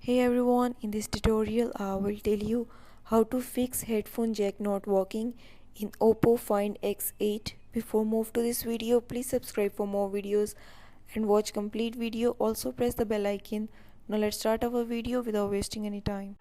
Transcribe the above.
Hey everyone, in this tutorial I will tell you how to fix headphone jack not working in Oppo Find X8. Before move to this video, please subscribe for more videos and watch complete video. Also press the bell icon. Now let's start our video without wasting any time.